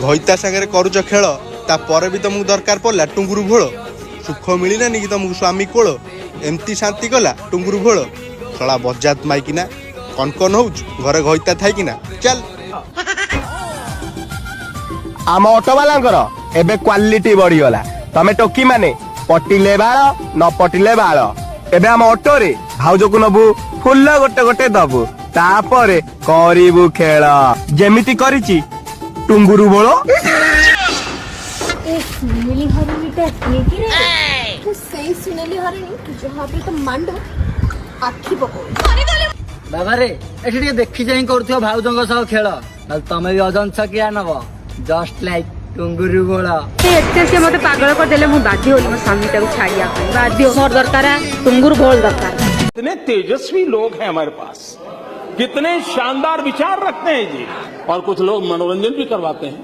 घईता सागर करुच खेल तापर भी तुमको दरकार पड़ला टुंगुरु भोल सुख मिललानी कि तुमको स्वामी कोल एमती शांति कला टुंगुरु भोल शला बजात माइकिना कन हो घरे घईता थाइकिना चल आम ऑटो वाला एबे क्वालिटी बढ़ी गला तमे टोकी माने पटिले बाल न पटिले बाल एबे आम ऑटो रे भाउज को नबु फुल गोटे गोटे दबु तापरे करिबु खेल जेमिति करिछि टुंगुरु बोलो ए सुनेली हरिणीटा किए कि रे तू सही सुनेली हरिणी जहां पे तो मांडो आखी पको बाबा रे एठी ଟିକେ देखि जाई करथियो भाउजंग सह खेल तमे भी अजंस किया नबो जस्ट लाइक टुंगुरु बोला एते से मते पागल कर देले मु बाध्य होली मो स्वामी टाको छाड़िया बाध्य मोर दरकार टुंगुरु बोल दरकार। कितने तेजस्वी लोग हैं हमारे पास, कितने शानदार विचार रखते हैं जी, और कुछ लोग मनोरंजन भी करवाते हैं।